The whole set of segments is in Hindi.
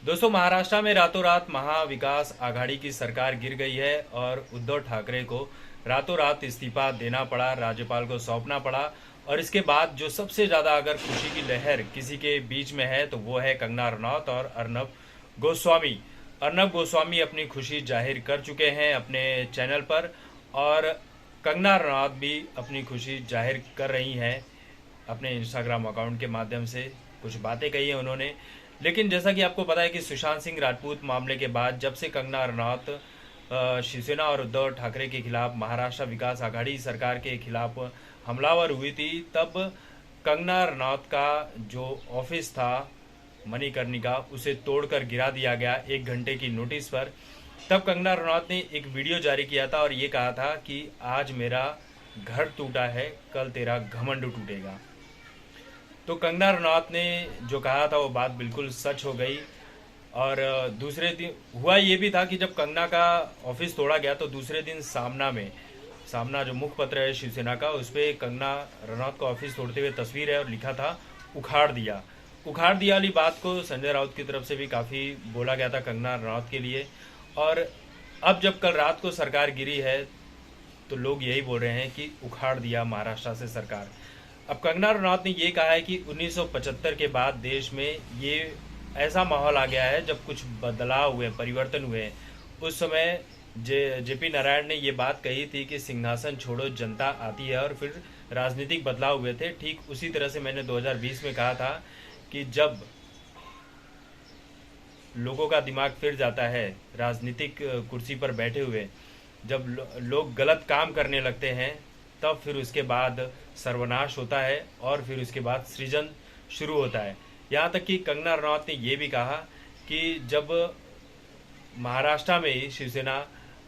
दोस्तों, महाराष्ट्र में रातों रात महाविकास आघाड़ी की सरकार गिर गई है और उद्धव ठाकरे को रातों रात इस्तीफा देना पड़ा, राज्यपाल को सौंपना पड़ा। और इसके बाद जो सबसे ज़्यादा अगर खुशी की लहर किसी के बीच में है तो वो है कंगना रनौत और अर्नब गोस्वामी। अर्नब गोस्वामी अपनी खुशी जाहिर कर चुके हैं अपने चैनल पर, और कंगना रनौत भी अपनी खुशी जाहिर कर रही हैं अपने इंस्टाग्राम अकाउंट के माध्यम से। कुछ बातें कही हैं उन्होंने। लेकिन जैसा कि आपको पता है कि सुशांत सिंह राजपूत मामले के बाद जब से कंगना रनौत शिवसेना और उद्धव ठाकरे के खिलाफ महाराष्ट्र विकास आघाड़ी सरकार के खिलाफ हमलावर हुई थी, तब कंगना रनौत का जो ऑफिस था मणिकर्णिका उसे तोड़कर गिरा दिया गया 1 घंटे की नोटिस पर। तब कंगना रनौत ने एक वीडियो जारी किया था और ये कहा था कि आज मेरा घर टूटा है, कल तेरा घमंड टूटेगा। तो कंगना रनौत ने जो कहा था वो बात बिल्कुल सच हो गई। और दूसरे दिन हुआ ये भी था कि जब कंगना का ऑफिस तोड़ा गया तो दूसरे दिन सामना जो मुखपत्र है शिवसेना का, उस पर कंगना रनौत का ऑफिस तोड़ते हुए तस्वीर है और लिखा था उखाड़ दिया। उखाड़ दिया वाली बात को संजय राउत की तरफ से भी काफ़ी बोला गया था कंगना रनौत के लिए। और अब जब कल रात को सरकार गिरी है तो लोग यही बोल रहे हैं कि उखाड़ दिया महाराष्ट्र से सरकार। अब कंगना रनौत ने ये कहा है कि 1975 के बाद देश में ये ऐसा माहौल आ गया है जब कुछ बदलाव हुए, परिवर्तन हुए। उस समय जेपी नारायण ने ये बात कही थी कि सिंहासन छोड़ो जनता आती है, और फिर राजनीतिक बदलाव हुए थे। ठीक उसी तरह से मैंने 2020 में कहा था कि जब लोगों का दिमाग फिर जाता है राजनीतिक कुर्सी पर बैठे हुए, जब लोग गलत काम करने लगते हैं, तब फिर उसके बाद सर्वनाश होता है और फिर उसके बाद सृजन शुरू होता है। यहाँ तक कि कंगना रनौत ने यह भी कहा कि जब महाराष्ट्र में ही शिवसेना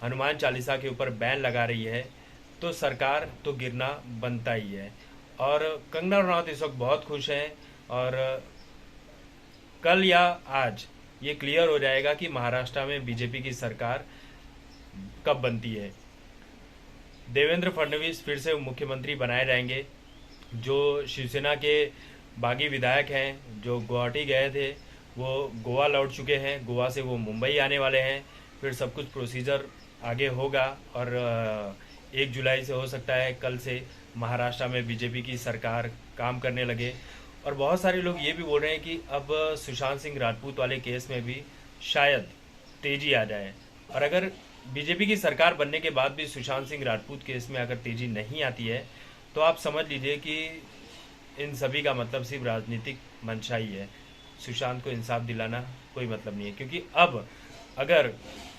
हनुमान चालीसा के ऊपर बैन लगा रही है तो सरकार तो गिरना बनता ही है। और कंगना रनौत इस वक्त बहुत खुश हैं, और कल या आज ये क्लियर हो जाएगा कि महाराष्ट्र में बीजेपी की सरकार कब बनती है। देवेंद्र फडणवीस फिर से मुख्यमंत्री बनाए जाएंगे। जो शिवसेना के बागी विधायक हैं जो गुवाहाटी गए थे वो गोवा लौट चुके हैं, गोवा से वो मुंबई आने वाले हैं। फिर सब कुछ प्रोसीजर आगे होगा और 1 जुलाई से हो सकता है कल से महाराष्ट्र में बीजेपी की सरकार काम करने लगे। और बहुत सारे लोग ये भी बोल रहे हैं कि अब सुशांत सिंह राजपूत वाले केस में भी शायद तेजी आ जाए। और अगर बीजेपी की सरकार बनने के बाद भी सुशांत सिंह राजपूत केस में अगर तेजी नहीं आती है तो आप समझ लीजिए कि इन सभी का मतलब सिर्फ राजनीतिक मंशा ही है। सुशांत को इंसाफ दिलाना कोई मतलब नहीं है, क्योंकि अब अगर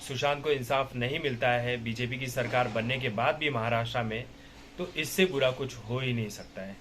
सुशांत को इंसाफ नहीं मिलता है बीजेपी की सरकार बनने के बाद भी महाराष्ट्र में, तो इससे बुरा कुछ हो ही नहीं सकता है।